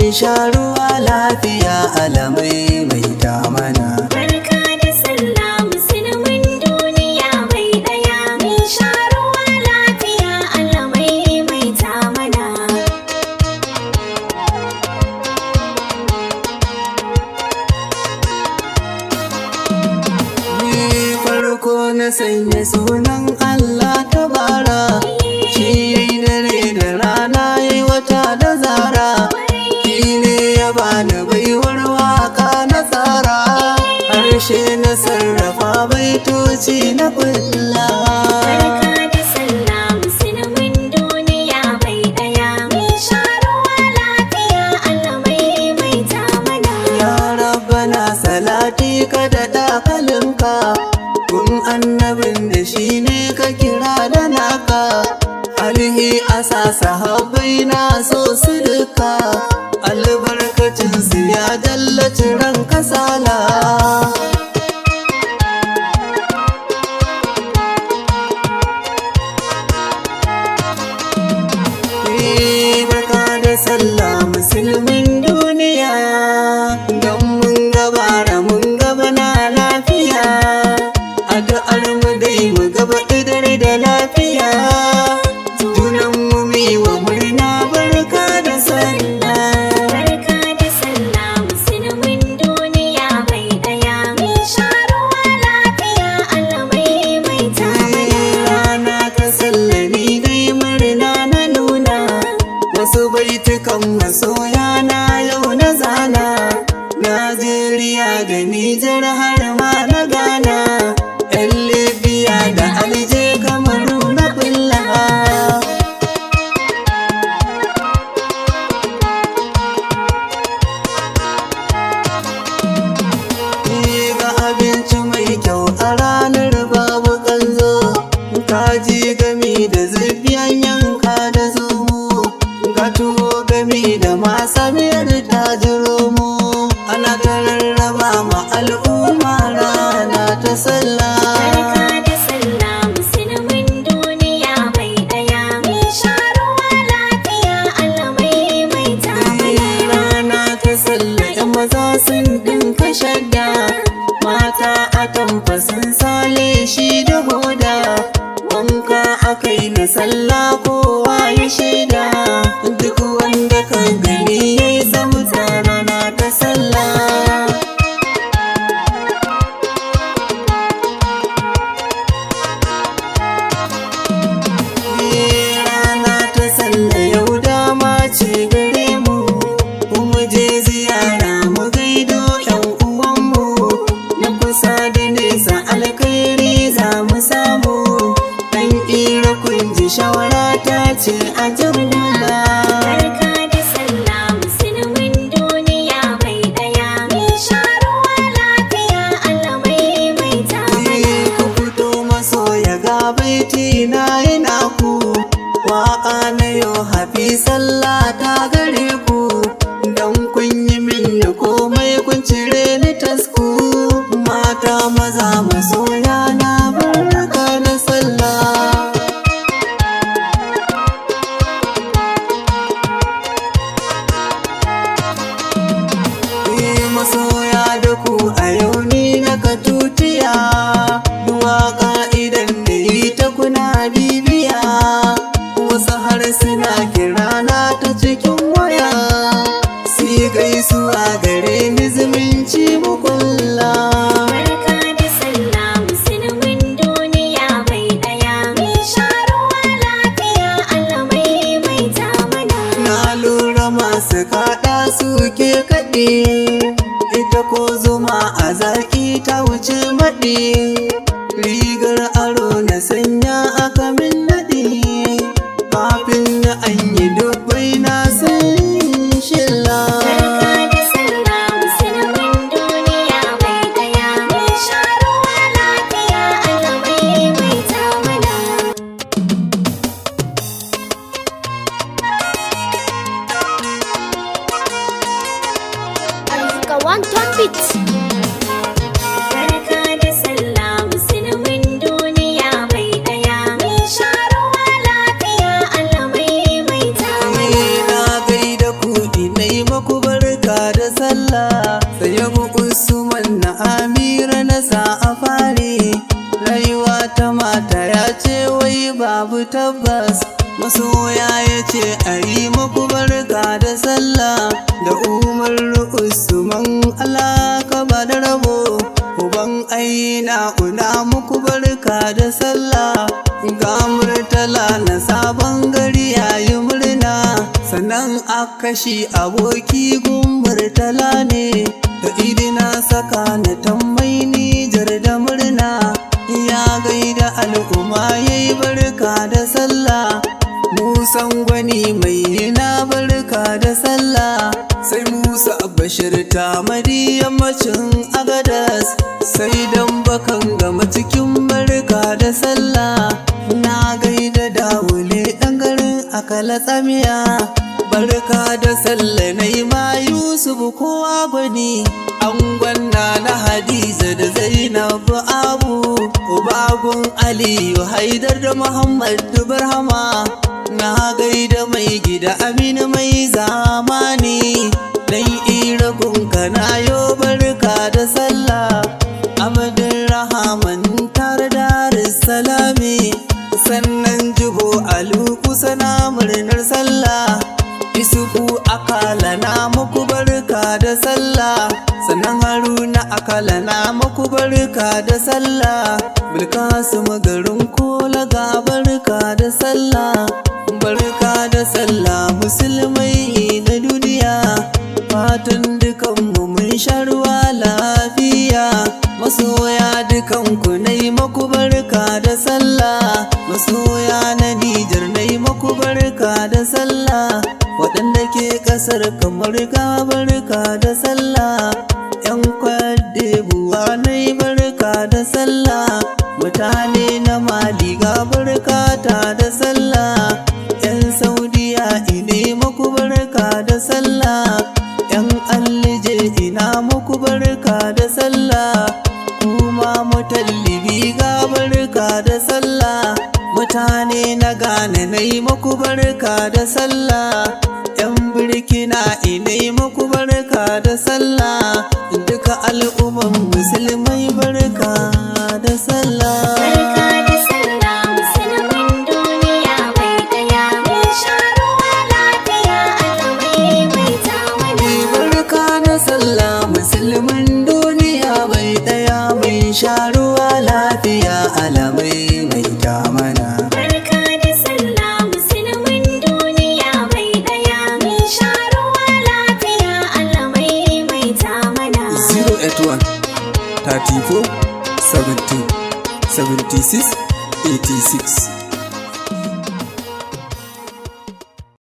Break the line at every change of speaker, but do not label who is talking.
mun sha ruwa lafiya alamai mai ta mana.
Barka da sallah musulmin duniya bai daya, mun sha ruwa lafiya alamai mai ta mana.
Farko na sanya sunan Allah tabara, shi yayi dare da rana yayi wata da zara, shi ne ya bani baiwar waka na tsara, harshe na sarrafa baitoci na kulla.
Barka da sallah musulmin duniya bai daya, mun sha ruwa lafiya alamai mai ta mana.
Ya Rabbana salati ka da takalinka, kun annabin da shi ne ka kira da naka, alihi asa sahabbai na so su duka, albarkacin su ya dallaci ran kasala. Barka da sallah musulmin duniya, don mun gabara mun gaba na lafiya, addu'ar mu dai mu gaba idar da lafiya, junan mu mi wa murna barka da sallah.
Barka da sallah musulmin duniya bai daya, mun sha ruwa lafiya alamai mai ta mana.
Rana ta sallah ni dai murna na nuna, wasu baitukan masoya na yau na zana, Najeriya da Nijar har ma na Ghana, 'yan Libya da Alje Kamaru na kulla. Ga abinci mai kyau a ranar babu kanzo, kaji gami da zubiyan yanka da zomo, ga tuwo gami da masa miyar tajiromo, ana ta rarraba ma al'umma rana ta sallah.
Barka da sallah musulmin duniya bai daya, mun sha ruwa lafiya alamai mai ta mana.
Rana ta sallah 'yan maza sun dinka shadda, mata a tamfa sun sale shi da hoda, wanka akai na sallah kowa ya shaida, duk wanda kan gani yayi zamta rana ta sallah. Rana ta sallah yau dama ce gare mu, mu je ziyara mu gaido 'yan uwanmu, na kusa da nesa alkhairi za mu samu, ɗan ira kun ji shawara ta ce a jimla.
Barka da sallah musulmin duniya bai daya, mun sha ruwa lafiya alamai mai ta mana.
Ku fito masoya ga baiti na yana ku, waƙa na yau hafi sallah ta gare ku, don kun yi min da komai kun cire ni tasku, mata maza masoya na barka na sallah. Masoya da ku a yau ni na ka tutiya, duwaka idan da yi ta kuna bibiya, wasu har suna kirana ta cikin waya, si gaisuwa gare ni zumunci mu kulla.
Barka da sallah musulmin duniya bai daya, mun sha ruwa lafiya alamai mai ta mana.
Na lura masu kaɗa suke kaɗe, ita ko zuma a zaki ta wuce maɗi, rigar aro na sanya aka min naɗi, kafin na an yi dubbai na san shilla.
Barka da sallah musulmin duniya bai daya, mun sha ruwa lafiya alamai mai ta mana.
Arzika one ton beat.
Barka da sallah musulmin duniya bai daya, mun sha ruwa lafiya alamai mai ta mana.
Na gaida ku nai maku barka da sallah. Sayabu Usman na Amira na sa a fari. Rayuwa ta mata ya ce wai babu tabbas. Masoya ya ce a yi maku barka da sallah. Da Umar Usman Allah ka ba da rabo. Uban aina una muku barka da sallah. Ga Murtala na Sabon Gari yayi murna. Sannan Akashi aboki gun Murtala ne. Da idina saka na tammai Nijar da murna. Ya gaida al'umma yayi barka da sallah. Musan Gwani mai na barka da sallah. Sai Musa Bashir Tamari yammacin Agadas. Sai dan bakan gama cikin barka da sallah. Na gaida Dawule ɗan garin Akala Tsamiya. Barka da sallah nai ma Yusuf kowa Gwani. Angwanna na Hadiza da Zainab Abu. Ubagun Aliyu Haidar da Muhammad Barhama. Na gaida mai gida Aminu mai zamani. Dan iragunka na yo barka da sallah. Abdulrahman tare Darussalami. Sannan Jibo Alu kusa na murnar sallah. Isufu Akala na muku barka da sallah. Sannan Haruna Akala na muku barka da sallah. Bilkasim garin Kola ga barka da sallah. Barka da sallah musulmai na duniya. Fatan dukanmu mun sha ruwa lafiya. Masoya dukanku nai maku barka da sallah. Masoya na Nijar nai maku barka da sallah. Waɗanda ke ƙasar kamar ga barka da sallah. 'Yan Kwadebuwa nai barka da sallah. Mutane na Mali ga barka ta da sallah. 'Yan Saudiya ine maku barka da sallah. 'Yan Allije ina muku barka da sallah. Kuma Mutallibi ga barka da sallah. Mutane na Ghana nai muku barka da sallah. 'Yan Burkina ine muku barka da sallah. Duka al'umman musulmai barka da sallah.
Barka da sallah musulmin duniya bai daya. Mun sha ruwa lafiya alamai mai tamana.
Barka da sallah musulmin duniya bai daya. Mun sha ruwa lafiya alamai mai tamana.
Barka da sallah musulmin duniya bai daya. Mun sha ruwa lafiya alamai mai tamana.
081 34 17 76 86